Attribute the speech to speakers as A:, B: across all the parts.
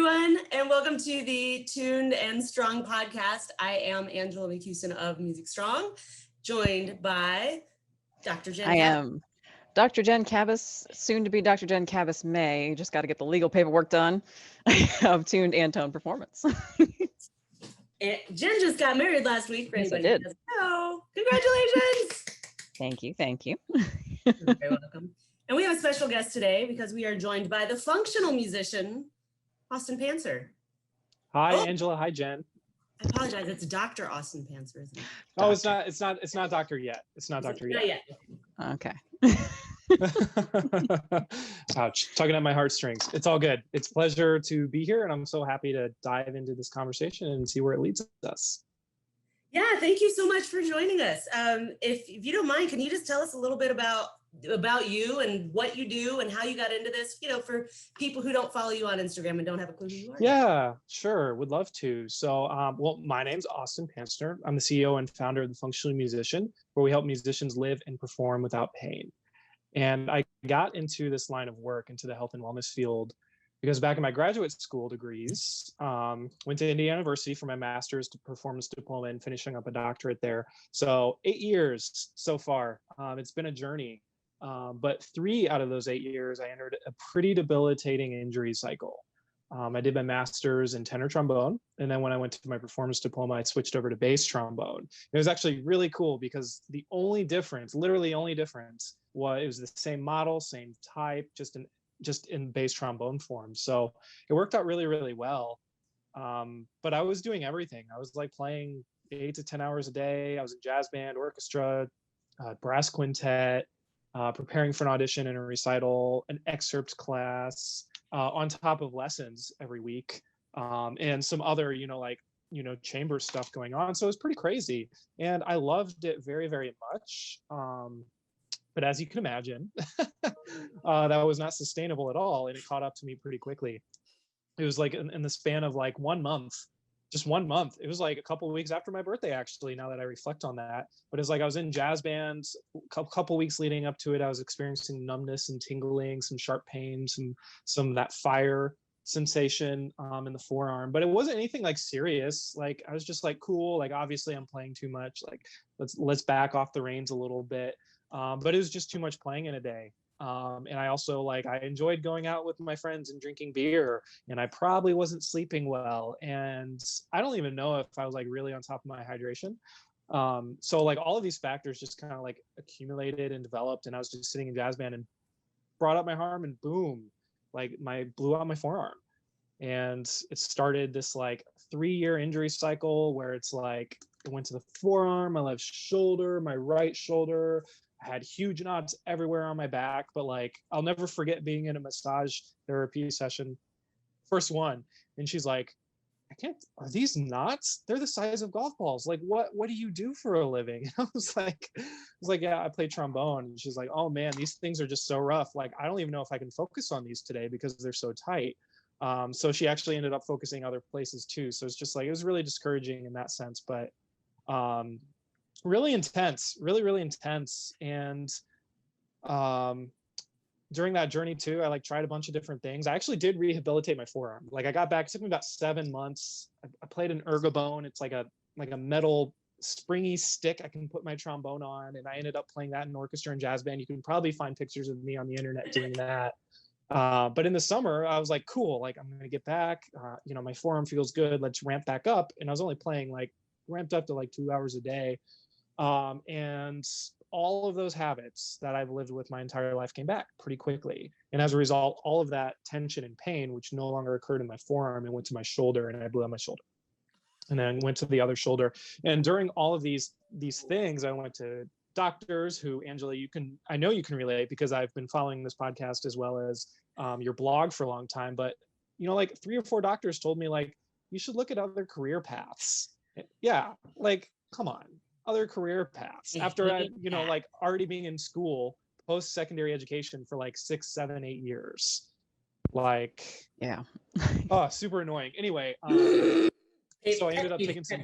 A: everyone, and welcome to the Tuned and Strong podcast. I am Angela McCuiston of Music Strong, joined by Dr. Jen.
B: I am Dr. Jen Cabas, soon to be Dr. Jen Cabas May. Just got to get the legal paperwork done of Tuned and Tone Performance.
A: And Jen just got married last week. For
B: Yes,
A: anybody
B: I did.
A: who doesn't know, congratulations!
B: Thank you, thank you.
A: You're very welcome. And we have a special guest today because we are joined by the functional musician, Austin Pancer.
C: Hi, Angela. Hi, Jen.
A: I apologize. It's Dr. Austin Pancer, isn't it?
C: Oh, it's not doctor yet. It's not doctor
A: Not
C: yet.
B: Okay.
C: Ouch, tugging at my heartstrings. It's all good. It's a pleasure to be here, and I'm so happy to dive into this conversation and see where it leads us.
A: Yeah, thank you so much for joining us. If you don't mind, can you just tell us a little bit about you and what you do and how you got into this, for people who don't follow you on Instagram and don't have a clue who you are?
C: Yeah, sure. Would love to. So, well, my name's Austin Pancer. I'm the CEO and founder of The Functional Musician, where we help musicians live and perform without pain. And I got into this line of work, into the health and wellness field, because back in my graduate school degrees, went to Indiana University for my master's to performance diploma and finishing up a doctorate there. So 8 years so far. It's been a journey. But 3 out of those 8 years, I entered a pretty debilitating injury cycle. I did my master's in tenor trombone. And then when I went to my performance diploma, I switched over to bass trombone. It was actually really cool because the only difference, literally only difference, was it was the same model, same type, just in bass trombone form. So it worked out really, really well. But I was doing everything. I was like playing 8 to 10 hours a day. I was in jazz band, orchestra, brass quintet, preparing for an audition and a recital, an excerpt class, on top of lessons every week, and some other, chamber stuff going on. So it was pretty crazy. And I loved it very, very much. But as you can imagine, that was not sustainable at all. And it caught up to me pretty quickly. It was like in the span of like 1 month, just 1 month. It was like a couple of weeks after my birthday, actually, now that I reflect on that. But it's like I was in jazz bands, a couple weeks leading up to it. I was experiencing numbness and tingling, some sharp pain, some of that fire sensation in the forearm. But it wasn't anything like serious. Like I was just like, cool. Like obviously I'm playing too much. Like let's back off the reins a little bit. But it was just too much playing in a day. And I also I enjoyed going out with my friends and drinking beer, and I probably wasn't sleeping well. And I don't even know if I was really on top of my hydration. So all of these factors just kind of accumulated and developed. And I was just sitting in jazz band and brought up my arm and boom, blew out my forearm. And it started this 3-year injury cycle where it's it went to the forearm, my left shoulder, my right shoulder. I had huge knots everywhere on my back, but I'll never forget being in a massage therapy session, first one, and she's like, are these knots? They're the size of golf balls. What do you do for a living? And I was like, yeah, I play trombone. And she's like, oh man, these things are just so rough. I don't even know if I can focus on these today because they're so tight. So she actually ended up focusing other places too. So it's just it was really discouraging in that sense, but really intense, really intense. And during that journey too, I tried a bunch of different things. I actually did rehabilitate my forearm. I got back, it took me about 7 months. I played an ergobone. It's like a metal springy stick I can put my trombone on, and I ended up playing that in orchestra and jazz band. You can probably find pictures of me on the internet doing that. But in the summer, I was like, cool, I'm gonna get back. My forearm feels good. Let's ramp back up. And I was only playing ramped up to 2 hours a day. And all of those habits that I've lived with my entire life came back pretty quickly. And as a result, all of that tension and pain, which no longer occurred in my forearm, and went to my shoulder, and I blew out my shoulder. And then went to the other shoulder. And during all of these things, I went to doctors who, Angela, I know you can relate because I've been following this podcast as well as your blog for a long time. But 3 or 4 doctors told me you should look at other career paths. Yeah, come on. Other career paths after I, already being in school, post-secondary education for 6, 7, 8 years.
B: Yeah.
C: Oh, super annoying. Anyway, so I ended up taking some.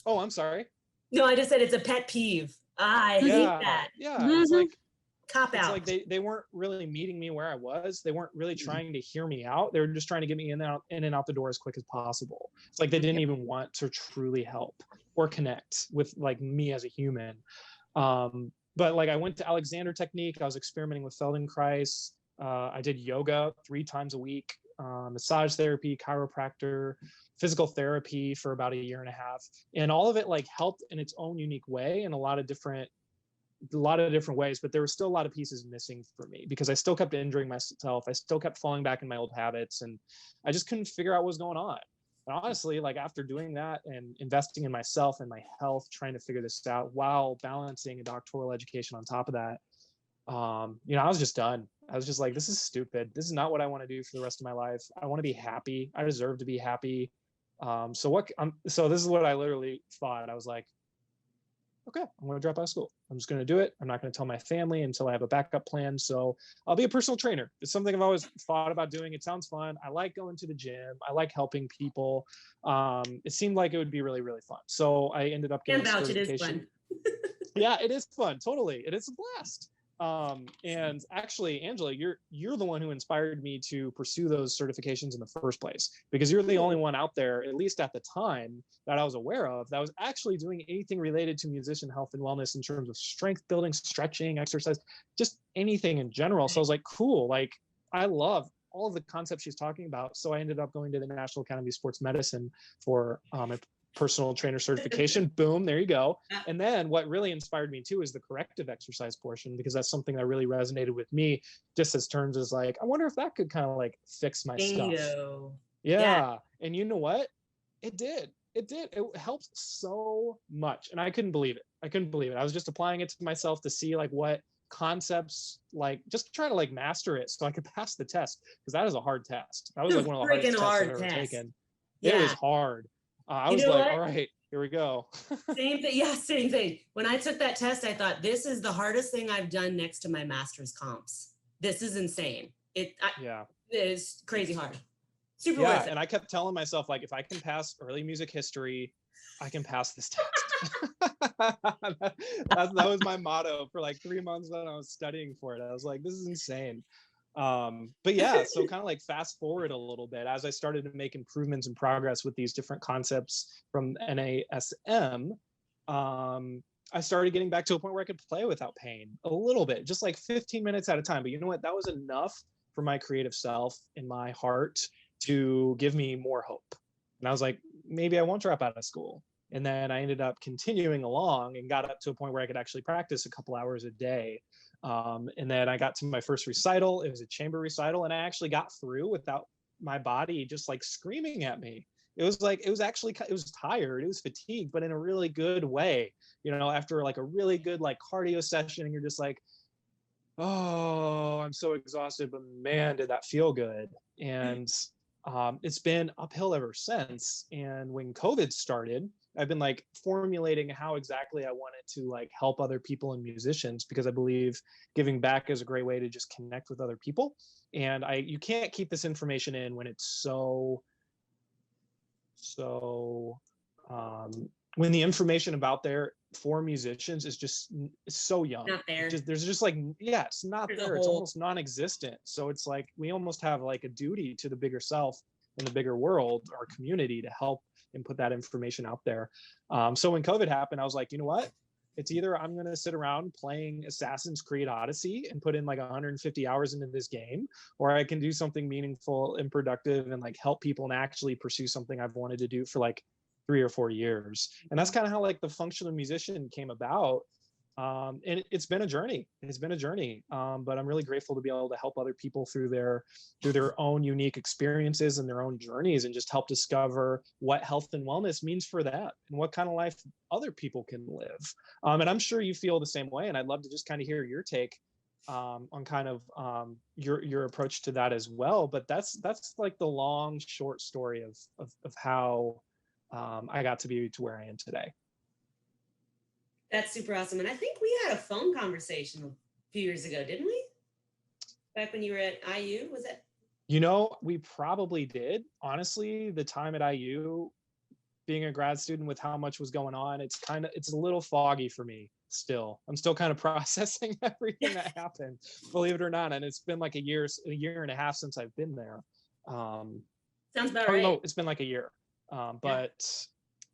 C: Oh, I'm sorry.
A: No, I just said it's a pet peeve. I hate that.
C: Yeah,
B: Mm-hmm.
C: it's
A: Cop
C: it's
A: out.
C: like they weren't really meeting me where I was. They weren't really trying to hear me out. They were just trying to get me in and out the door as quick as possible. It's like they didn't even want to truly help or connect with like me as a human. But like I went to Alexander Technique. I was experimenting with Feldenkrais. I did yoga 3 times a week, massage therapy, chiropractor, physical therapy for about a year and a half. And all of it like helped in its own unique way in a lot of different ways, but there were still a lot of pieces missing for me because I still kept injuring myself. I still kept falling back in my old habits, and I just couldn't figure out what was going on. And honestly, like after doing that and investing in myself and my health, trying to figure this out while balancing a doctoral education on top of that, I was just done. I was just like, this is stupid. This is not what I want to do for the rest of my life. I want to be happy. I deserve to be happy. So this is what I literally thought. I was like, okay, I'm going to drop out of school. I'm just going to do it. I'm not going to tell my family until I have a backup plan. So I'll be a personal trainer. It's something I've always thought about doing. It sounds fun. I like going to the gym. I like helping people. It seemed like it would be really, really fun. So I ended up getting a certification.
A: It is fun.
C: Yeah, it is fun. Totally. It is a blast. And actually, Angela, you're the one who inspired me to pursue those certifications in the first place, because you're the only one out there, at least at the time that I was aware of, that was actually doing anything related to musician health and wellness in terms of strength building, stretching, exercise, just anything in general. So I was like, cool. Like I love all of the concepts she's talking about. So I ended up going to the National Academy of Sports Medicine for a personal trainer certification. Boom, there you go. And then what really inspired me too is the corrective exercise portion, because that's something that really resonated with me, just as terms as like, I wonder if that could kind of like fix my stuff. Yeah. And you know what? It did. It helped so much. And I couldn't believe it. I was just applying it to myself to see like what concepts, like just trying to like master it so I could pass the test, because that is a hard test. That was like one of the hardest tests I've ever taken. It was hard. I was like, all right, here we go.
A: Same thing. Yeah, same thing. When I took that test, I thought, this is the hardest thing I've done next to my master's comps. This is insane. It is crazy hard. Super worth it.
C: And I kept telling myself, like, if I can pass early music history, I can pass this test. that was my motto for like 3 months when I was studying for it. I was like, this is insane. But yeah, so kind of like fast forward a little bit, as I started to make improvements and progress with these different concepts from NASM, I started getting back to a point where I could play without pain a little bit, just like 15 minutes at a time. But you know what? That was enough for my creative self in my heart to give me more hope. And I was like, maybe I won't drop out of school. And then I ended up continuing along and got up to a point where I could actually practice a couple hours a day. And then I got to my first recital. It was a chamber recital, and I actually got through without my body just like screaming at me. It was tired, it was fatigued, but in a really good way, after like a really good like cardio session, and you're just like, oh, I'm so exhausted, but man, did that feel good. And it's been uphill ever since. And when COVID started, I've been like formulating how exactly I wanted to like help other people and musicians, because I believe giving back is a great way to just connect with other people. And you can't keep this information in when it's when the information about there for musicians is just so young.
A: Not there.
C: There's just like, yeah, it's not there. It's almost non-existent. So it's like, we almost have like a duty to the bigger self and the bigger world, our community, to help and put that information out there. So when COVID happened, I was like, you know what? It's either I'm going to sit around playing Assassin's Creed Odyssey and put in like 150 hours into this game, or I can do something meaningful and productive and like help people and actually pursue something I've wanted to do for like 3 or 4 years. And that's kind of how like the functional musician came about. And it's been a journey. But I'm really grateful to be able to help other people through their own unique experiences and their own journeys, and just help discover what health and wellness means for them and what kind of life other people can live. And I'm sure you feel the same way. And I'd love to just kind of hear your take on kind of your approach to that as well. But that's like the long, short story of how I got to be to where I am today.
A: That's super awesome. And I think we had a phone conversation a few years ago, didn't we? Back when you were at IU, was it?
C: We probably did. Honestly, the time at IU, being a grad student with how much was going on, it's a little foggy for me. still. I'm still kind of processing everything that happened, believe it or not. And it's been like a year and a half since I've been there.
A: Sounds about
C: Oh
A: right.
C: no, it's been like a year. But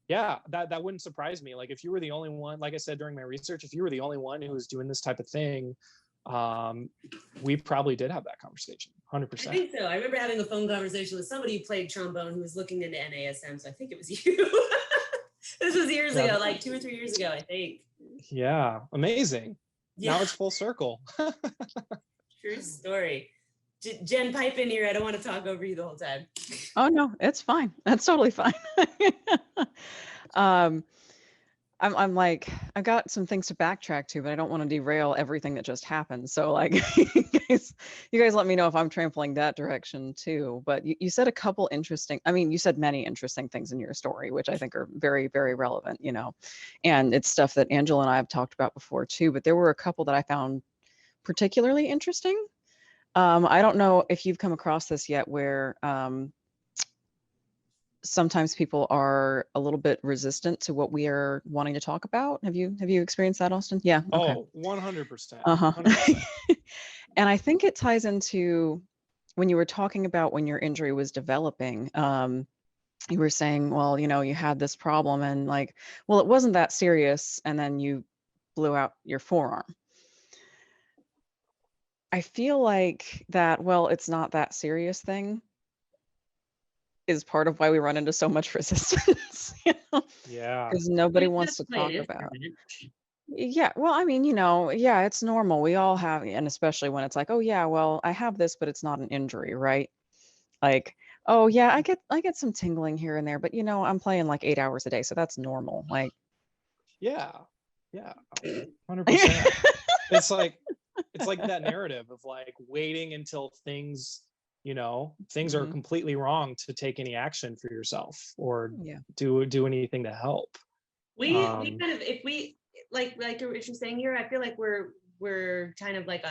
C: yeah, that wouldn't surprise me. Like if you were the only one, like I said during my research, if you were the only one who was doing this type of thing, we probably did have that conversation. 100%.
A: I think so. I remember having a phone conversation with somebody who played trombone who was looking into NASM. So I think it was you. This was years ago, like 2 or 3 years ago, I think.
C: Yeah, amazing.
A: Yeah.
C: Now it's full circle.
A: True story. Jen, pipe in here. I don't want to talk over you the whole time.
B: Oh no, it's fine. That's totally fine. I'm like, I've got some things to backtrack to, but I don't want to derail everything that just happened. So like, you guys let me know if I'm trampling that direction too. But you said a couple interesting, I mean, you said many interesting things in your story, which I think are very, very relevant, you know, and it's stuff that Angela and I have talked about before too, but there were a couple that I found particularly interesting. I don't know if you've come across this yet where, sometimes people are a little bit resistant to what we are wanting to talk about. Have you experienced that, Austin? Yeah. Okay.
C: Oh, 100%.
B: Uh-huh.
C: 100%.
B: And I think it ties into when you were talking about when your injury was developing. You were saying, well, you know, you had this problem and like, well, it wasn't that serious, and then you blew out your forearm. I feel like that, well, it's not that serious thing is part of why we run into so much resistance, you know,
C: Yeah.
B: because nobody wants to talk about. Yeah, well, I mean, you know, yeah, it's normal. We all have, and especially when it's like, oh yeah, well, I have this, but it's not an injury, right? Like, oh yeah, I get some tingling here and there, but you know, I'm playing like 8 hours a day, so that's normal. Like,
C: Yeah. 100%. It's like that narrative of like waiting until things, you know, things are completely wrong to take any action for yourself or do anything to help.
A: We kind of, if we like what you're saying here, I feel like we're kind of like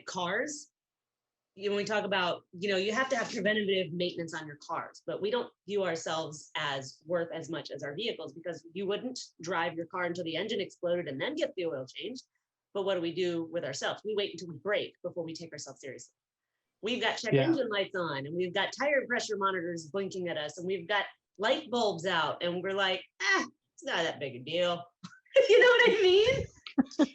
A: cars. You know, when we talk about, you know, you have to have preventative maintenance on your cars, but we don't view ourselves as worth as much as our vehicles, because you wouldn't drive your car until the engine exploded and then get the oil changed. But what do we do with ourselves? We wait until we break before we take ourselves seriously. We've got check engine lights on, and we've got tire pressure monitors blinking at us, and we've got light bulbs out, and we're like, it's not that big a deal. You know what I mean?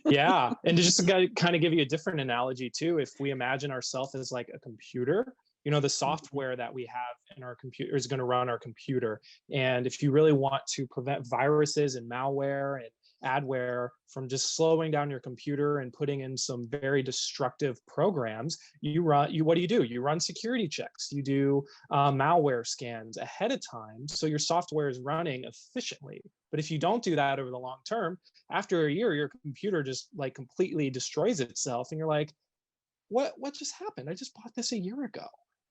C: Yeah. And to just kind of give you a different analogy too, if we imagine ourselves as like a computer, you know, the software that we have in our computer is going to run our computer. And if you really want to prevent viruses and malware and adware from just slowing down your computer and putting in some very destructive programs, what do? You run security checks, you do malware scans ahead of time, so your software is running efficiently. But if you don't do that over the long term, after a year, your computer just like completely destroys itself, and you're like, what just happened? I just bought this a year ago.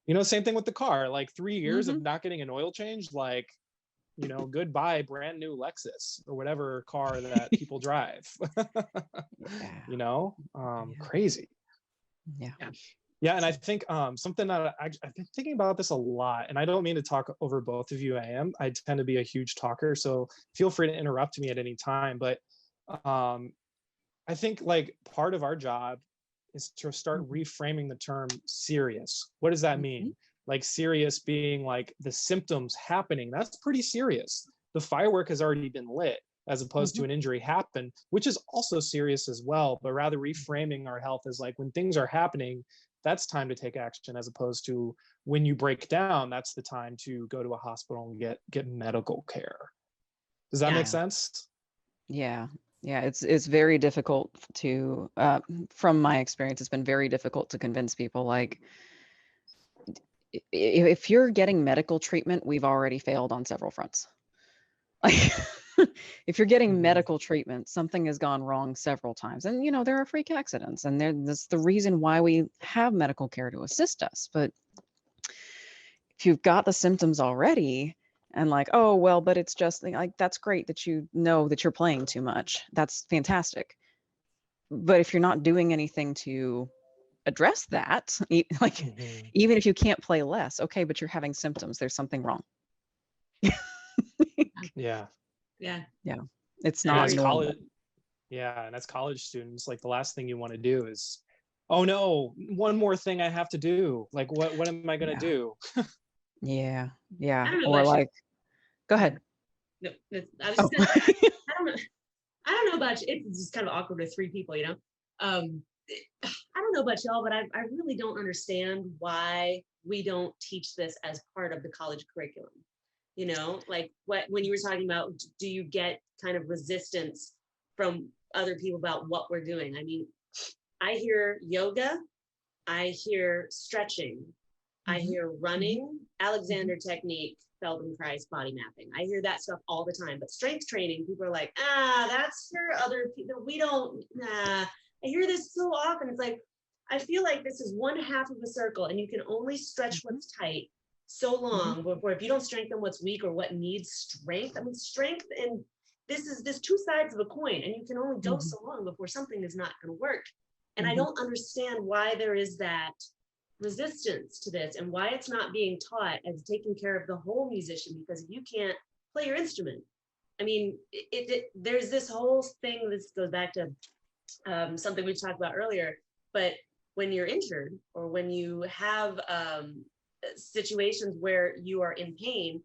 C: You know, same thing with the car, like 3 years of not getting an oil change, like, you know, goodbye brand new Lexus or whatever car that people drive. You know, crazy. Yeah. And I think something that I've been thinking about this a lot, and I don't mean to talk over both of you. I tend to be a huge talker, so feel free to interrupt me at any time. But I think like part of our job is to start reframing the term serious. What does that mean? Like serious being like the symptoms happening. That's pretty serious. The firework has already been lit, as opposed to an injury happen, which is also serious as well, but rather reframing our health as like when things are happening, that's time to take action, as opposed to when you break down, that's the time to go to a hospital and get medical care. Does that make sense? Yeah,
B: it's very difficult to, from my experience, it's been very difficult to convince people like, if you're getting medical treatment, we've already failed on several fronts. Like, if you're getting medical treatment, something has gone wrong several times. And, you know, there are freak accidents, and that's the reason why we have medical care to assist us. But if you've got the symptoms already and like, oh, well, but it's just like, that's great that you know that you're playing too much. That's fantastic. But if you're not doing anything to address that, like, even if you can't play less, okay, but you're having symptoms, there's something wrong.
C: Yeah.
B: It's not normal.
C: Yeah, and as college students, like the last thing you want to do is, oh no, one more thing I have to do. Like what am I gonna
B: Yeah.
C: do?
B: Yeah.
A: I
B: Yeah.
A: don't know
B: Or
A: about you.
B: like, go ahead.
A: No, I was
B: Oh.
A: just gonna say, I don't know. I don't know about you. It's just kind of awkward with three people, you know. Um, I don't know about y'all, but I really don't understand why we don't teach this as part of the college curriculum. You know, like what when you were talking about, do you get kind of resistance from other people about what we're doing? I mean, I hear yoga, I hear stretching, I
B: Mhm.
A: hear running,
B: Mhm.
A: Alexander technique, Feldenkrais body mapping. I hear that stuff all the time. But strength training, people are like, that's for other people. We don't, nah. I hear this so often. It's like, I feel like this is one half of a circle and you can only stretch
B: Mhm.
A: what's tight so
B: Mhm.
A: long before if you don't strengthen what's weak or what needs strength. I mean, strength and there's two sides of a coin and you can only go
B: Mhm.
A: so long before something is not going to work. And I
B: Mhm.
A: don't understand why there is that resistance to this and why it's not being taught as taking care of the whole musician, because if you can't play your instrument, I mean, there's this whole thing. This goes back to something we talked about earlier, but when you're injured or when you have situations where you are in pain,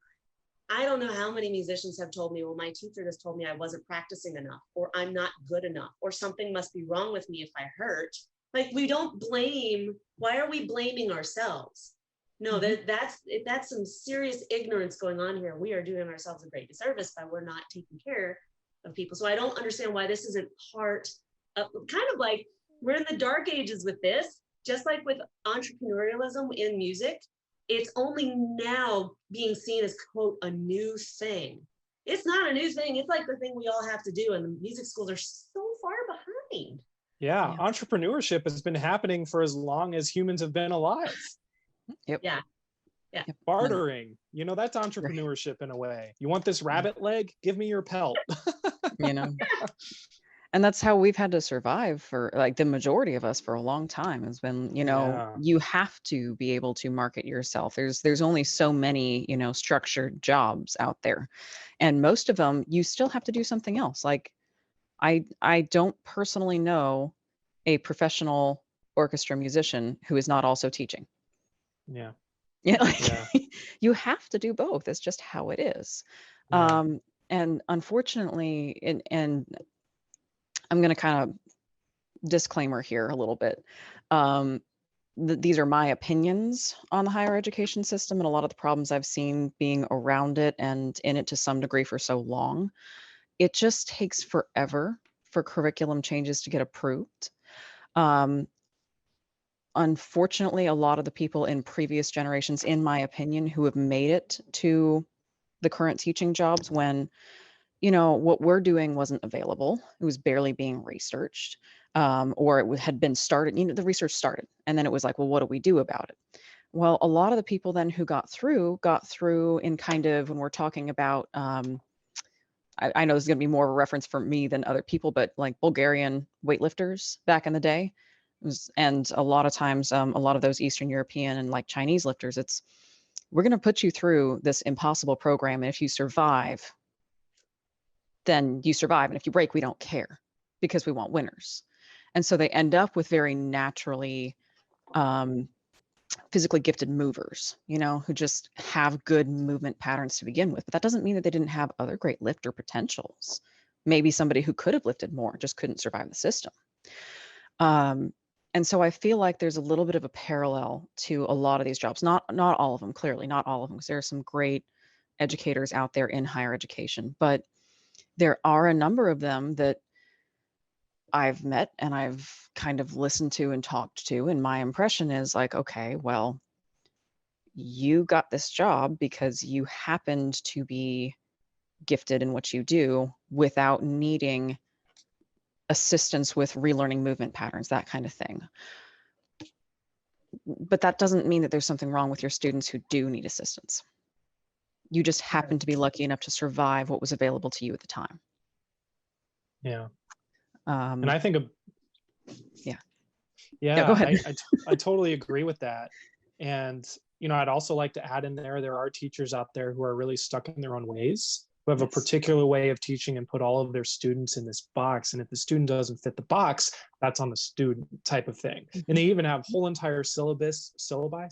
A: I don't know how many musicians have told me, well, my teacher just told me I wasn't practicing enough, or I'm not good enough, or something must be wrong with me if I hurt. Like, we don't blame, why are we blaming ourselves? No,
B: Mhm.
A: that's some serious ignorance going on here. We are doing ourselves a great disservice by we're not taking care of people. So I don't understand why this isn't part of, kind of like we're in the dark ages with this, just like with entrepreneurialism in music. It's only now being seen as, quote, a new thing. It's not a new thing. It's like the thing we all have to do. And the music schools are so far behind.
C: Yeah,
B: Yeah.
C: entrepreneurship has been happening for as long as humans have been alive.
B: Yep.
A: Yeah. Yeah.
B: Yep. No.
C: Bartering, that's
B: Right.
C: entrepreneurship in a way. You want this
B: Yeah.
C: rabbit leg? Give me your pelt.
B: You know. And that's how we've had to survive for like the majority of us for a long time has been,
C: Yeah.
B: you have to be able to market yourself. There's only so many, structured jobs out there. And most of them you still have to do something else. Like I don't personally know a professional orchestra musician who is not also teaching.
C: Yeah.
B: Yeah, like
C: Yeah.
B: you have to do both. It's just how it is.
C: Yeah.
B: And unfortunately, and I'm going to kind of disclaimer here a little bit. Um, these are my opinions on the higher education system and a lot of the problems I've seen being around it and in it to some degree for so long. It just takes forever for curriculum changes to get approved. Um, Unfortunately, a lot of the people in previous generations, in my opinion, who have made it to the current teaching jobs when what we're doing wasn't available. It was barely being researched, or had been started. The research started, and then it was like, well, what do we do about it? Well, a lot of the people then who got through in kind of when we're talking about. I know this is going to be more of a reference for me than other people, but like Bulgarian weightlifters back in the day, and a lot of times, a lot of those Eastern European and like Chinese lifters, it's we're going to put you through this impossible program, and if you survive, then you survive. And if you break, we don't care because we want winners. And so they end up with very naturally um, physically gifted movers, who just have good movement patterns to begin with. But that doesn't mean that they didn't have other great lifter potentials. Maybe somebody who could have lifted more just couldn't survive the system. Um, and so I feel like there's a little bit of a parallel to a lot of these jobs. Not all of them, clearly, not all of them, because there are some great educators out there in higher education, but there are a number of them that I've met and I've kind of listened to and talked to. And my impression is like, okay, well, you got this job because you happened to be gifted in what you do without needing assistance with relearning movement patterns, that kind of thing. But that doesn't mean that there's something wrong with your students who do need assistance. You just happen to be lucky enough to survive what was available to you at the time.
C: Yeah.
B: Um,
C: And I think,
B: yeah.
C: yeah,
B: Go ahead.
C: I totally agree with that. And, I'd also like to add in there are teachers out there who are really stuck in their own ways. who have a
B: Yes.
C: particular way of teaching and put all of their students in this box. And if the student doesn't fit the box, that's on the student type of thing. And they even have whole entire syllabi
B: Syllabi.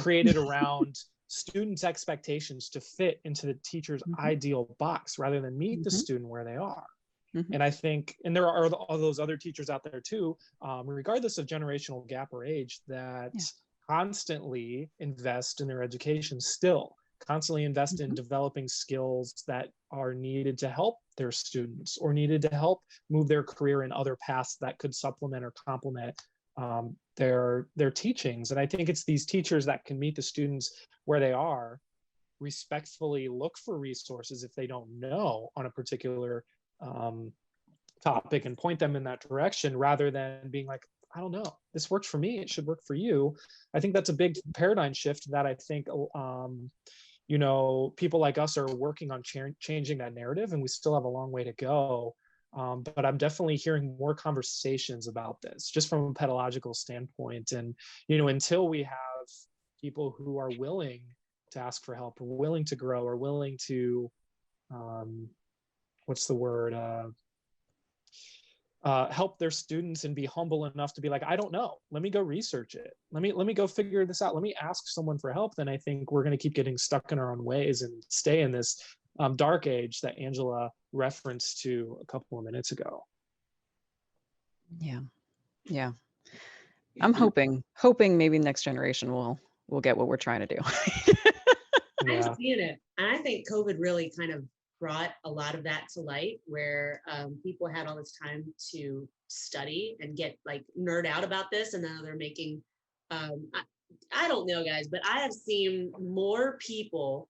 C: created around students' expectations to fit into the teacher's
B: Mhm.
C: ideal box rather than meet the
B: Mhm.
C: student where they are.
B: Mhm.
C: And I think, and there are all those other teachers out there too, regardless of generational gap or age, that
B: Yeah.
C: constantly invest in their education still, constantly invest in
B: Mhm.
C: developing skills that are needed to help their students or needed to help move their career in other paths that could supplement or complement their teachings. And I think it's these teachers that can meet the students where they are, respectfully look for resources if they don't know on a particular topic and point them in that direction, rather than being like, I don't know, this worked for me, it should work for you. I think that's a big paradigm shift that I think people like us are working on changing that narrative, and we still have a long way to go. But I'm definitely hearing more conversations about this just from a pedagogical standpoint. And until we have people who are willing to ask for help, or willing to grow, or willing to what's the word, help their students and be humble enough to be like, I don't know, let me go research it, let me go figure this out, let me ask someone for help, then I think we're going to keep getting stuck in our own ways and stay in this dark age that Angela referenced to a couple of minutes ago.
B: Yeah. I'm hoping maybe next generation will get what we're trying to do.
A: I'm seeing it. And I think COVID really kind of brought a lot of that to light, where people had all this time to study and get like nerd out about this. And now they're making, I don't know, guys, but I have seen more people,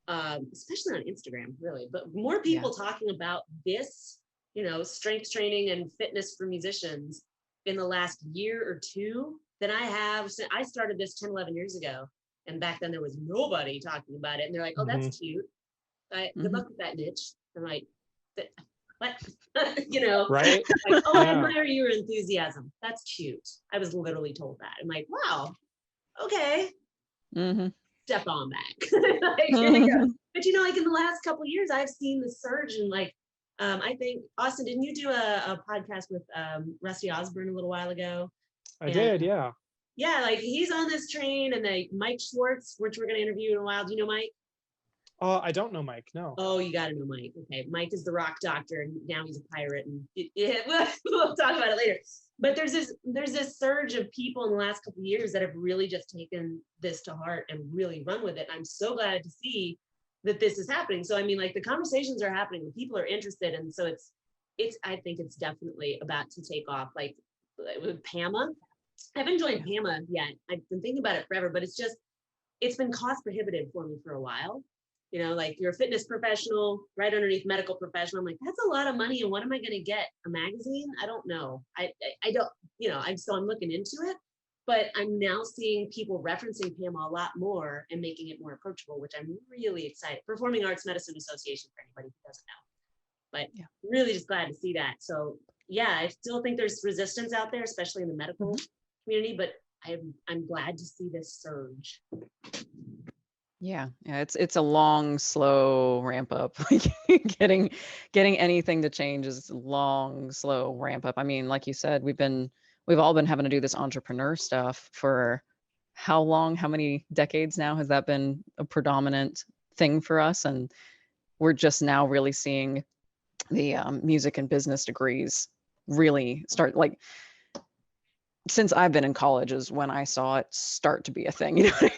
A: especially on Instagram, really, but more people talking about this, strength training and fitness for musicians in the last year or two than I have since I started this 10, 11 years ago. And back then there was nobody talking about it. And they're like, oh, that's cute. Good luck with that niche. I'm like, what?
C: Right?
A: Like, oh, I admire your enthusiasm. That's cute. I was literally told that. I'm like, wow, okay. Step on back. Like, here we go. But like in the last couple of years, I've seen the surge in like, I think, Austin, didn't you do a podcast with Rusty Osborne a little while ago?
C: I did, yeah.
A: Yeah, like he's on this train, and Mike Schwartz, which we're going to interview in a while. Do you know Mike?
C: I don't know Mike, no.
A: Oh, you got to know Mike. Okay, Mike is the rock doctor, and now he's a pirate, and we'll talk about it later. But there's this surge of people in the last couple of years that have really just taken this to heart and really run with it. And I'm so glad to see that this is happening. So I mean, like the conversations are happening, people are interested, and so it's I think it's definitely about to take off. Like with PAMA, I haven't joined PAMA yet. I've been thinking about it forever, but it's been cost prohibitive for me for a while. Like you're a fitness professional, right underneath medical professional. I'm like, that's a lot of money. And what am I going to get? A magazine? I don't know. I don't, I'm looking into it, but I'm now seeing people referencing PAMA a lot more and making it more approachable, which I'm really excited. Performing Arts Medicine Association, for anybody who doesn't know, but really just glad to see that. So yeah, I still think there's resistance out there, especially in the medical community, but I'm glad to see this surge.
B: Yeah, it's a long, slow ramp up. getting anything to change is long, slow ramp up. I mean, like you said, we've all been having to do this entrepreneur stuff for how long? How many decades now has that been a predominant thing for us? And we're just now really seeing the music and business degrees really start, like, since I've been in college is when I saw it start to be a thing. You know what I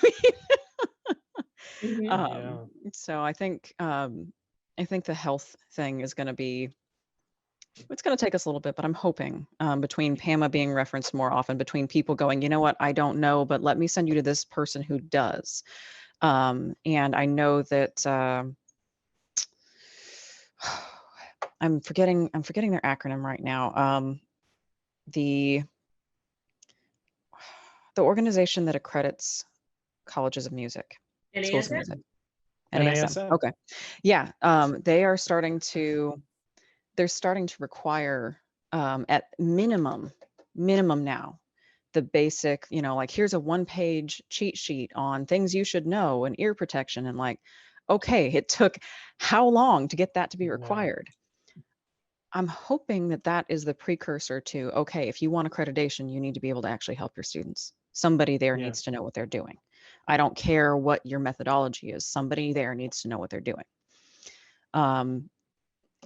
B: mean? So I think the health thing is going to be, it's going to take us a little bit, but I'm hoping between PAMA being referenced more often, between people going, you know what, I don't know, but let me send you to this person who does. And I know that I'm forgetting their acronym right now. The organization that accredits colleges of music. Schools of music. NASM. Okay. Yeah. They're starting to require at minimum now, the basic, like here's a 1-page cheat sheet on things you should know and ear protection. And like, Okay, it took how long to get that to be
C: Yeah.
B: required? I'm hoping that that is the precursor to, okay, if you want accreditation, you need to be able to actually help your students. Somebody there
C: Yeah.
B: needs to know what they're doing. I don't care what your methodology is. Somebody there needs to know what they're doing. And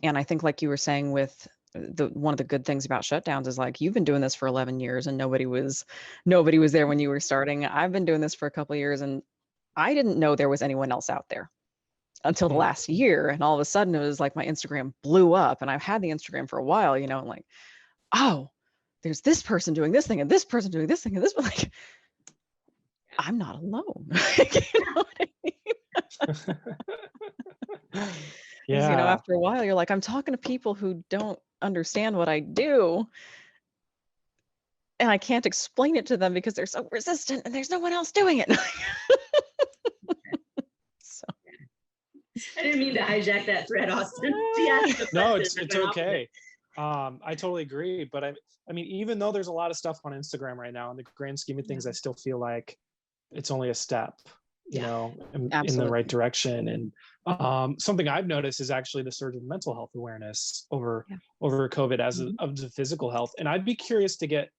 B: I think, like you were saying, with one of the good things about shutdowns is, like, you've been doing this for 11 years and nobody was there when you were starting. I've been doing this for a couple of years and I didn't know there was anyone else out there until the
C: Mm.
B: last year. And all of a sudden it was like my Instagram blew up, and I've had the Instagram for a while, and like, oh, there's this person doing this thing and this person doing this thing and this, like, I'm not alone. You know what I mean?
C: Yeah.
B: After a while, you're like, I'm talking to people who don't understand what I do, and I can't explain it to them because they're so resistant and there's no one else doing it. So
A: I didn't mean to hijack that thread, Austin.
C: No, it's okay. I totally agree. But I mean, even though there's a lot of stuff on Instagram right now, in the grand scheme of things, I still feel like it's only a step, in the right direction. And something I've noticed is actually the surge of mental health awareness over COVID as of the physical health. And I'd be curious to get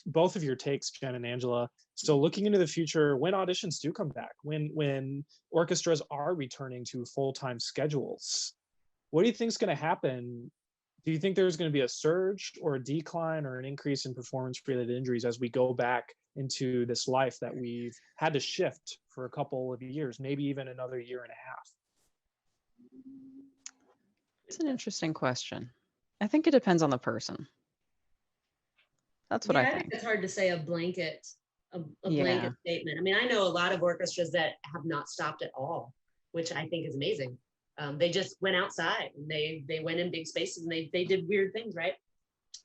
C: both of your takes, Jen and Angela. So looking into the future, when auditions do come back, when orchestras are returning to full-time schedules, what do you think is going to happen? Do you think there's going to be a surge or a decline or an increase in performance-related injuries as we go back into this life that we've had to shift for a couple of years, maybe even another year and a half?
B: It's an interesting question. I think it depends on the person. That's what I think.
A: It's hard to say a blanket statement. I mean, I know a lot of orchestras that have not stopped at all, which I think is amazing. They just went outside and they went in big spaces and they did weird things, right?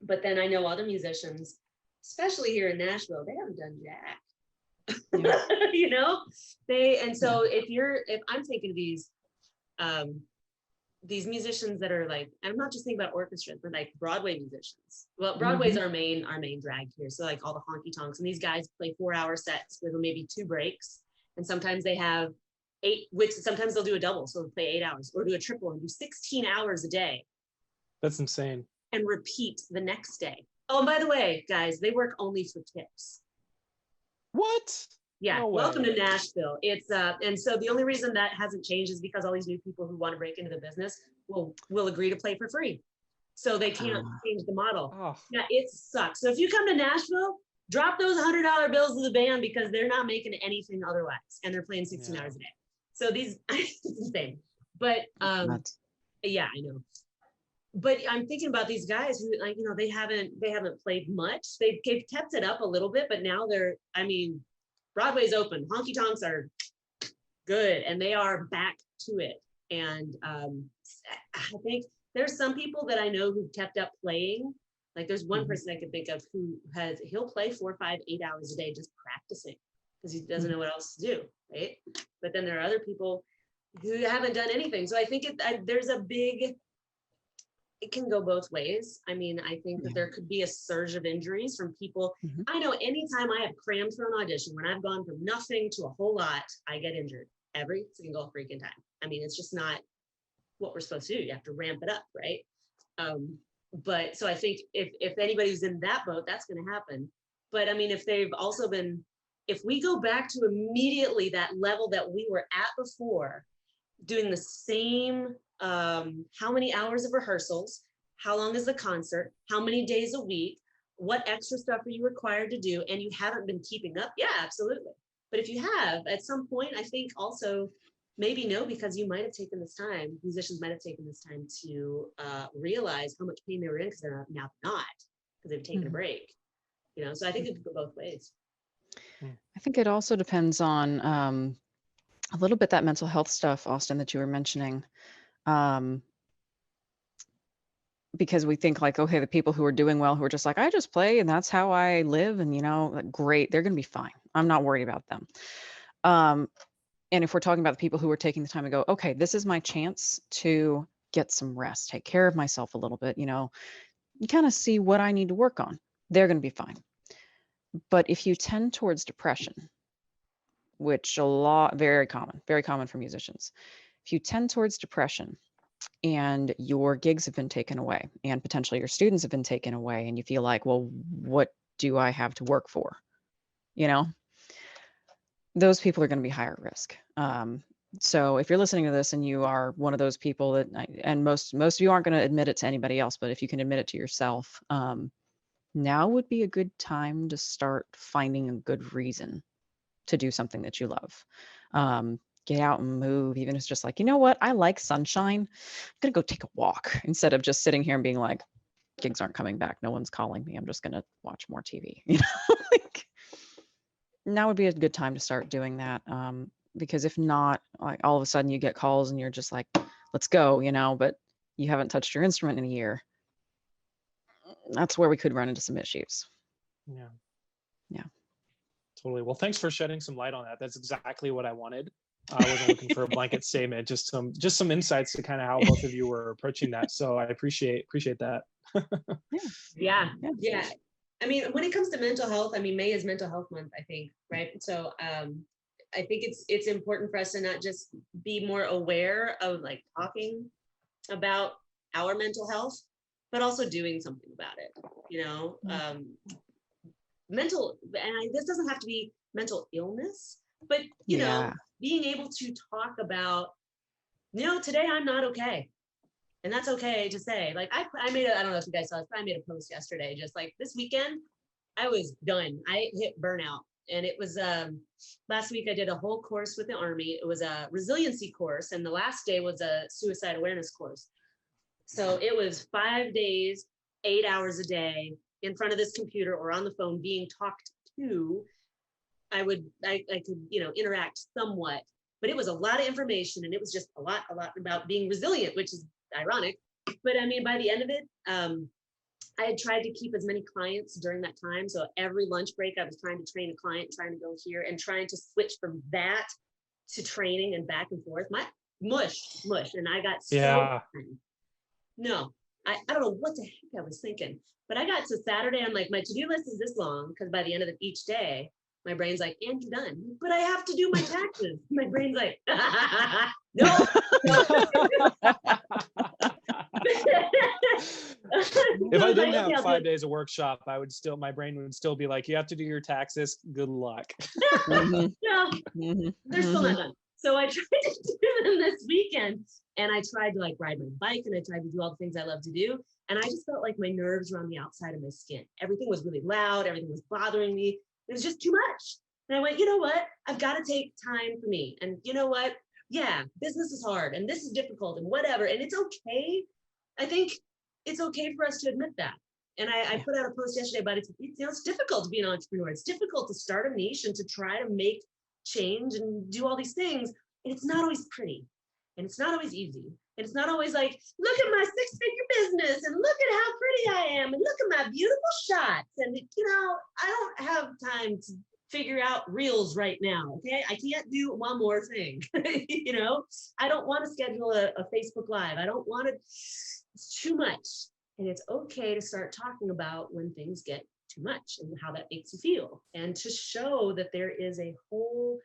A: But then I know other musicians, especially here in Nashville, they haven't done jack.
B: Yeah.
A: So if I'm thinking of these musicians that are like, I'm not just thinking about orchestras, but like Broadway musicians. Well, Broadway's our main drag here. So like all the honky tonks, and these guys play 4-hour sets with maybe 2 breaks. And sometimes they have 8, which sometimes they'll do a double. So they'll play 8 hours or do a triple and do 16 hours a day.
C: That's insane.
A: And repeat the next day. Oh, and by the way, guys, they work only for tips.
C: What?
A: Yeah, no, welcome to Nashville. It's and so the only reason that hasn't changed is because all these new people who want to break into the business will agree to play for free. So they can't change the model.
C: Oh.
A: Yeah, it sucks. So if you come to Nashville, drop those $100 bills to the band because they're not making anything otherwise, and they're playing 16 hours a day. So these it's insane. But yeah, I know. But I'm thinking about these guys who, like, they haven't played much. They've kept it up a little bit, but now Broadway's open. Honky tonks are good, and they are back to it. And I think there's some people that I know who've kept up playing. Like there's one person I could think of he'll play 4, 5, 8 hours a day just practicing because he doesn't know what else to do, right? But then there are other people who haven't done anything. So I think it can go both ways. I mean, I think that there could be a surge of injuries from people. I know anytime I have crammed for an audition, when I've gone from nothing to a whole lot, I get injured every single freaking time. I mean, it's just not what we're supposed to do. You have to ramp it up, right? But so I think if anybody's in that boat, that's going to happen. But I mean, if we go back to immediately that level that we were at before, doing the same, how many hours of rehearsals, how long is the concert, how many days a week, what extra stuff are you required to do, and you haven't been keeping up, yeah, absolutely. But if you have, at some point, I think also maybe no, because you might have taken this time, musicians might have taken this time to realize how much pain they were in because they're now not, because they've taken a break. So I think it could go both ways.
B: I think it also depends on a little bit that mental health stuff, Austin, that you were mentioning. Because we think like, okay, the people who are doing well, who are just like, I just play and that's how I live, and like, great, they're going to be fine. I'm not worried about them. And if we're talking about the people who are taking the time to go, okay, this is my chance to get some rest, take care of myself a little bit, you kind of see what I need to work on, they're going to be fine. But if you tend towards depression, which very common for musicians. If you tend towards depression and your gigs have been taken away and potentially your students have been taken away and you feel like, well, what do I have to work for? You know, those people are going to be higher risk. So if you're listening to this and you are one of those people that, and most of you aren't going to admit it to anybody else, but if you can admit it to yourself, now would be a good time to start finding a good reason to do something that you love. Get out and move, even if it's just like, you know what, I like sunshine. I'm going to go take a walk instead of just sitting here and being like, gigs aren't coming back. No one's calling me. I'm just going to watch more TV. You know, like, now would be a good time to start doing that. Because if not, like all of a sudden you get calls and you're just like, let's go, you know, but you haven't touched your instrument in a year. That's where we could run into some issues.
C: Yeah.
B: Yeah.
C: Totally. Well, thanks for shedding some light on that. That's exactly what I wanted. I wasn't looking for a blanket statement, just some insights to kind of how both of you were approaching that. So I appreciate that.
A: Yeah. I mean, when it comes to mental health, I mean, May is Mental Health Month, I think, right? So I think it's important for us to not just be more aware of like talking about our mental health, but also doing something about it, you know. This doesn't have to be mental illness, but you know, being able to talk about, you know, today I'm not okay. And that's okay to say. Like I don't know if you guys saw this, but I made a post yesterday, just like this weekend, I was done. I hit burnout. And it was last week I did a whole course with the Army. It was a resiliency course, and the last day was a suicide awareness course. So it was 5 days, 8 hours a day in front of this computer or on the phone being talked to. I could, you know, interact somewhat, but it was a lot of information, and it was just a lot about being resilient, which is ironic. But I mean, by the end of it, I had tried to keep as many clients during that time. So every lunch break, I was trying to train a client, trying to go here and trying to switch from that to training and back and forth. My mush. And I got so, no, I don't know what the heck I was thinking, but I got to Saturday. I'm like, my to-do list is this long. Cause by the end of each day, my brain's like, and you're done, but I have to do my taxes. My brain's like, no.
C: If I didn't have 5 days of workshop, my brain would still be like, you have to do your taxes. Good luck.
A: No, they're still not done. So I tried to do them this weekend, and I tried to like ride my bike, and I tried to do all the things I love to do. And I just felt like my nerves were on the outside of my skin. Everything was really loud. Everything was bothering me. It was just too much. And I went, you know what? I've got to take time for me. And you know what? Yeah, business is hard, and this is difficult, and whatever. And it's okay. I think it's okay for us to admit that. And I put out a post yesterday about it. It's difficult to be an entrepreneur. It's difficult to start a niche and to try to make change and do all these things. And it's not always pretty. And it's not always easy. And it's not always like, look at my 6-figure business and look at how pretty I am and look at my beautiful shots. And, you know, I don't have time to figure out reels right now. Okay. I can't do one more thing. You know, I don't want to schedule a Facebook Live. I don't want to. It's too much. And it's okay to start talking about when things get too much and how that makes you feel, and to show that there is a whole,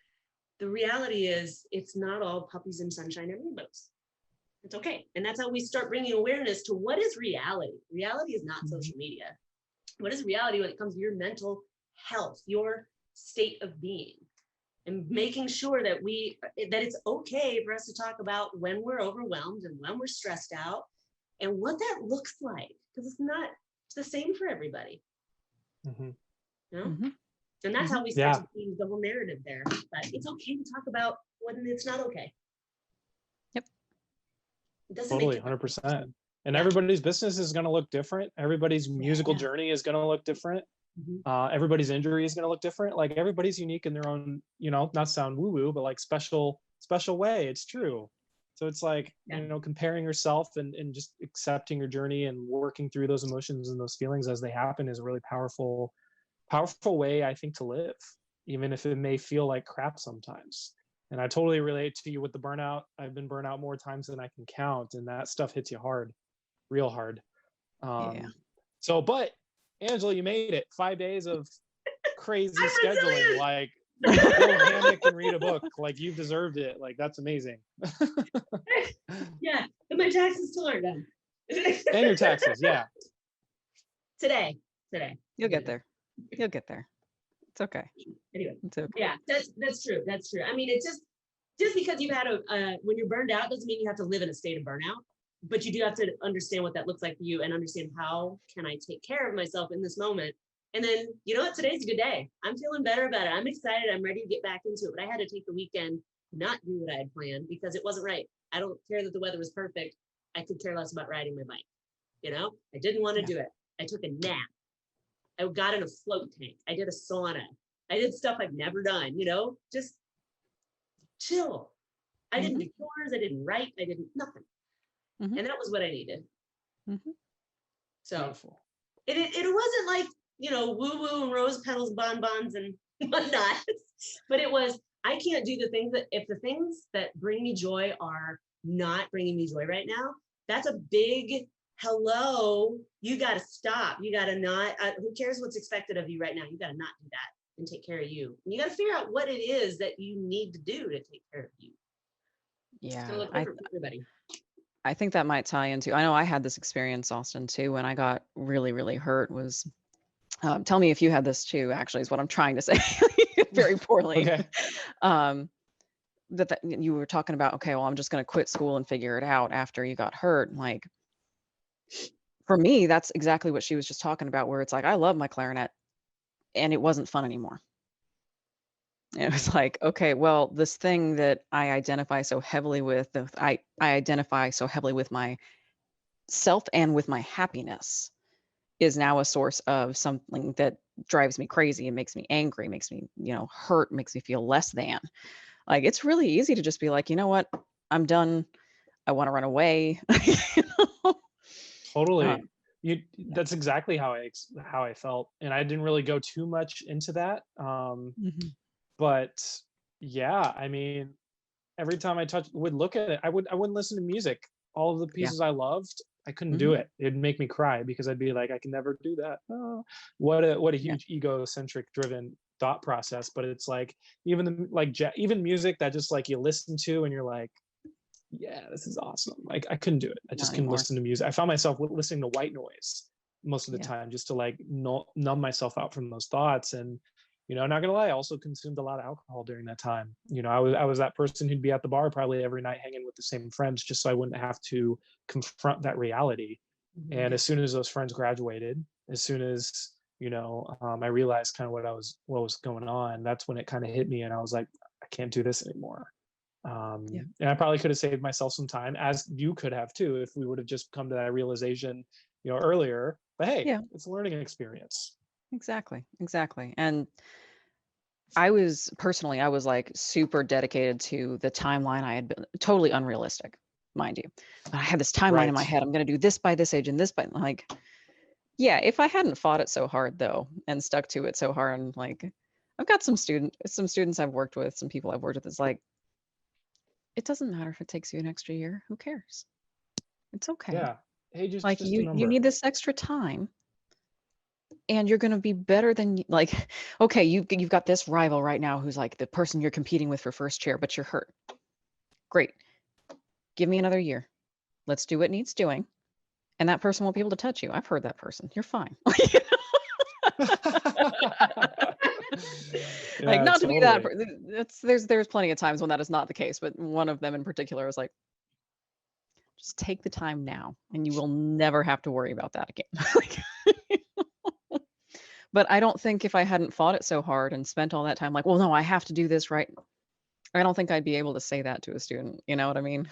A: the reality is it's not all puppies and sunshine and rainbows. It's okay. And that's how we start bringing awareness to what is reality. Reality is not social media. What is reality when it comes to your mental health, your state of being, and making sure that it's okay for us to talk about when we're overwhelmed and when we're stressed out, and what that looks like, because it's not the same for everybody. You know? And that's how we start to change the whole narrative there. But it's okay to talk about when it's not okay.
B: Yep.
A: It doesn't
C: totally, 100%. And everybody's business is going to look different. Everybody's musical journey is going to look different. Everybody's injury is going to look different. Like everybody's unique in their own, you know, not sound woo-woo, but like special way. It's true. So it's like, you know, comparing yourself and just accepting your journey and working through those emotions and those feelings as they happen is a really powerful way, I think, to live, even if it may feel like crap sometimes. And I totally relate to you with the burnout. I've been burnt out more times than I can count, and that stuff hits you hard, real hard. So, but Angela, you made it. 5 days of crazy scheduling. Like, Little hammock and read a book. Like, you've deserved it. Like, that's amazing.
A: Yeah, but my taxes still aren't done.
C: And your taxes, yeah.
A: Today.
B: You'll get there. You'll get there. It's okay.
A: Anyway,
B: It's okay.
A: yeah, that's true. That's true. I mean, it's just because you've had when you're burned out doesn't mean you have to live in a state of burnout, but you do have to understand what that looks like for you and understand how can I take care of myself in this moment. And then, you know what, today's a good day. I'm feeling better about it. I'm excited. I'm ready to get back into it. But I had to take the weekend, not do what I had planned because it wasn't right. I don't care that the weather was perfect. I could care less about riding my bike. You know, I didn't want to do it. I took a nap. I got in a float tank. I did a sauna. I did stuff I've never done, you know, just chill. I didn't do chores. I didn't write. I didn't nothing. And that was what I needed. So
C: beautiful.
A: It wasn't like, you know, woo woo and rose petals, bonbons and whatnot. But it was, I can't do the things that, if the things that bring me joy are not bringing me joy right now, that's a big hello. You got to stop. You got to not, who cares what's expected of you right now? You got to not do that and take care of you. And you got to figure out what it is that you need to do to take care of you.
B: Yeah.
A: So look for everybody.
B: I think that might tie into, I know I had this experience, Austin, too, when I got really, really hurt was, tell me if you had this too, actually, is what I'm trying to say very poorly.
C: Okay.
B: That you were talking about, okay, well, I'm just going to quit school and figure it out after you got hurt. Like, for me, that's exactly what she was just talking about, where it's like, I love my clarinet and it wasn't fun anymore. And it was like, okay, well, this thing that I identify so heavily with, I identify so heavily with myself and with my happiness is now a source of something that drives me crazy and makes me angry, makes me, you know, hurt, makes me feel less than. Like, it's really easy to just be like, you know what, I'm done. I want to run away. You know?
C: Totally. That's exactly how I felt. And I didn't really go too much into that. But yeah, I mean, every time I would look at it, I wouldn't listen to music. All of the pieces I loved, I couldn't do it. It'd make me cry because I'd be like, I can never do that. Oh, what a huge egocentric driven thought process. But it's like, even even music that just like you listen to and you're like, yeah, this is awesome. Like, I couldn't do it. I just couldn't listen to music. I found myself listening to white noise most of the time just to like numb myself out from those thoughts. And you know, not gonna lie, I also consumed a lot of alcohol during that time. You know, I was that person who'd be at the bar probably every night hanging with the same friends just so I wouldn't have to confront that reality. And as soon as those friends graduated, as soon as, you know, I realized kind of what was going on, that's when it kind of hit me and I was like, I can't do this anymore. And I probably could have saved myself some time, as you could have too, if we would have just come to that realization, you know, earlier. But hey, it's a learning experience.
B: Exactly. And I was like super dedicated to the timeline. I had been totally unrealistic, mind you. But I had this timeline in my head. I'm going to do this by this age and this by like, yeah, if I hadn't fought it so hard though, and stuck to it so hard, and like, I've got some students I've worked with, some people I've worked with. It's like, it doesn't matter if it takes you an extra year. Who cares? It's okay.
C: Yeah. Hey, just
B: like
C: just a
B: you
C: number.
B: need this extra time. And you're going to be better than like, okay, you've got this rival right now who's like the person you're competing with for first chair, but you're hurt. Great. Give me another year. Let's do what needs doing. And that person won't be able to touch you. I've heard that person. You're fine. Like, not to be that, there's plenty of times when that is not the case, but one of them in particular was like, just take the time now and you will never have to worry about that again. But I don't think if I hadn't fought it so hard and spent all that time like, well, no, I have to do this right. I don't think I'd be able to say that to a student. You know what I mean?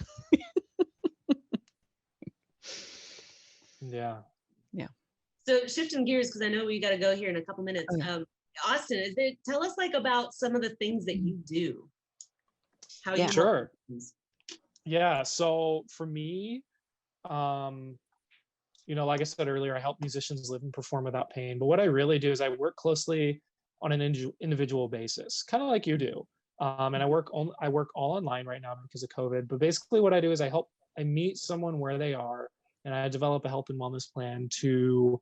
C: Yeah.
A: So shifting gears, because I know we got to go here in a couple minutes. Austin, tell us like about some of the things that you do. How you
C: sure. Yeah. So for me, you know, like I said earlier, I help musicians live and perform without pain. But what I really do is I work closely on an individual basis, kind of like you do. And I work all online right now because of COVID. But basically what I do is I meet someone where they are and I develop a health and wellness plan to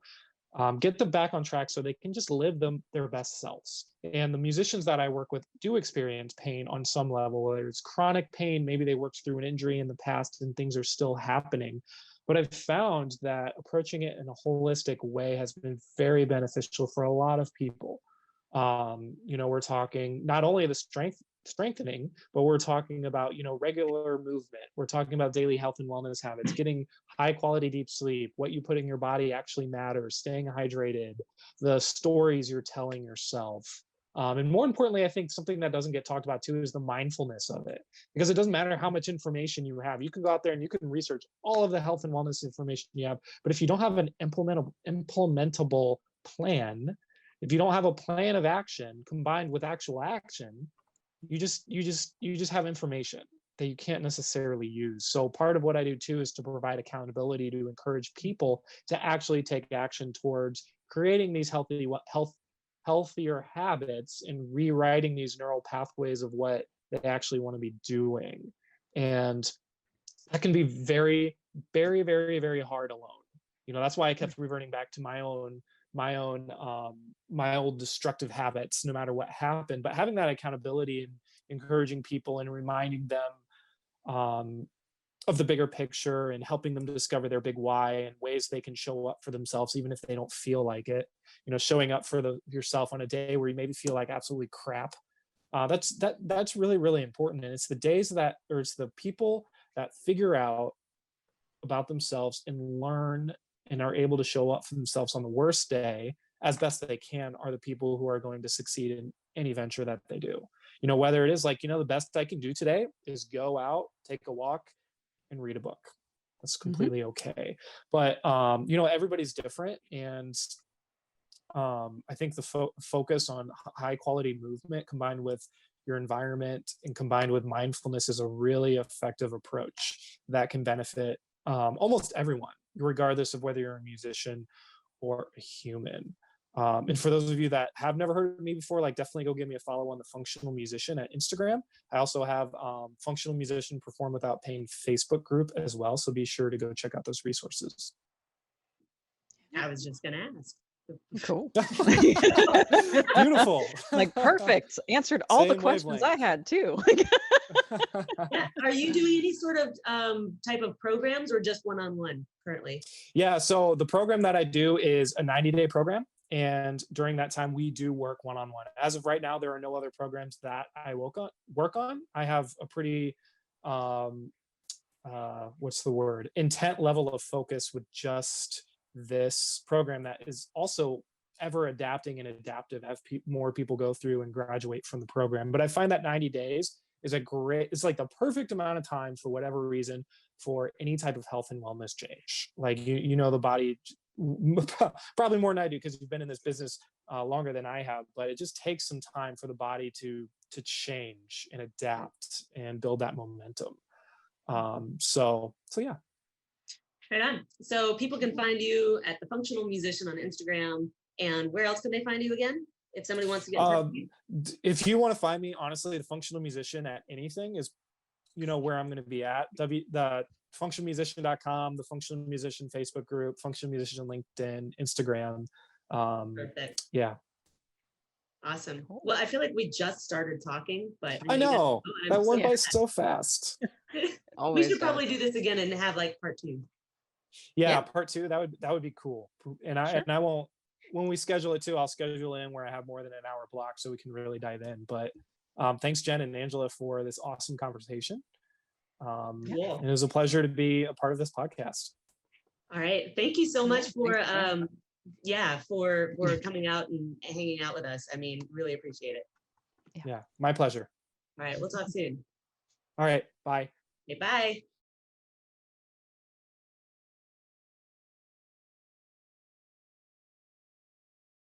C: get them back on track so they can just live their best selves. And the musicians that I work with do experience pain on some level, whether it's chronic pain, maybe they worked through an injury in the past and things are still happening. But I've found that approaching it in a holistic way has been very beneficial for a lot of people. We're talking not only the strengthening, but we're talking about, regular movement. We're talking about daily health and wellness habits, getting high quality deep sleep, what you put in your body actually matters, staying hydrated, the stories you're telling yourself. And more importantly, I think something that doesn't get talked about too is the mindfulness of it, because it doesn't matter how much information you have. You can go out there and you can research all of the health and wellness information you have, but if you don't have an implementable plan, if you don't have a plan of action combined with actual action, you just have information that you can't necessarily use. So part of what I do too is to provide accountability, to encourage people to actually take action towards creating these healthier habits and rewriting these neural pathways of what they actually want to be doing. And that can be very, very, very, very hard alone. That's why I kept reverting back to my old destructive habits, no matter what happened. But having that accountability and encouraging people and reminding them of the bigger picture and helping them discover their big why and ways they can show up for themselves, even if they don't feel like it. Showing up for yourself on a day where you maybe feel like absolutely crap. That's really, really important. And it's the people that figure out about themselves and learn and are able to show up for themselves on the worst day as best they can are the people who are going to succeed in any venture that they do. Whether it is like, the best I can do today is go out, take a walk, and read a book. That's completely okay. But, everybody's different. And I think the focus on high quality movement combined with your environment and combined with mindfulness is a really effective approach that can benefit almost everyone, regardless of whether you're a musician or a human. And for those of you that have never heard of me before, definitely go give me a follow on the Functional Musician at Instagram. I also have Functional Musician Perform Without Pain Facebook group as well. So be sure to go check out those resources.
A: I was just going to ask.
B: Cool.
C: Beautiful.
B: Perfect. Answered all the
C: Same
B: questions
C: wavelength.
B: I had too.
A: Yeah. Are you doing any sort of type of programs or just one-on-one currently?
C: Yeah. So the program that I do is a 90-day program. And during that time, we do work one-on-one. As of right now, there are no other programs that I work on. I have a pretty, intent level of focus with just this program that is also ever adapting and adaptive as more people go through and graduate from the program. But I find that 90 days is it's like the perfect amount of time for whatever reason for any type of health and wellness change. The body probably more than I do because you've been in this business longer than I have, but it just takes some time for the body to change and adapt and build that momentum. So yeah.
A: Right on. So people can find you at the Functional Musician on Instagram. And where else can they find you again? If somebody wants to get in touch with you?
C: If you want to find me, honestly, the Functional Musician at anything is, where I'm going to be at. The functionalmusician.com, the Functional Musician Facebook group, Functional Musician LinkedIn, Instagram.
A: Perfect.
C: Yeah.
A: Awesome. Well, I feel like we just started talking, but
C: I know that went by so fast.
A: We should probably do this again and have part 2.
C: Yeah, part 2. That would be cool. And I won't. When we schedule it too, I'll schedule in where I have more than an hour block so we can really dive in. But thanks, Jen and Angela, for this awesome conversation. And it was a pleasure to be a part of this podcast.
A: All right. Thank you so much for coming out and hanging out with us. I mean, really appreciate it.
C: Yeah, my pleasure.
A: All right. We'll talk soon.
C: All right. Bye.
A: Okay, bye.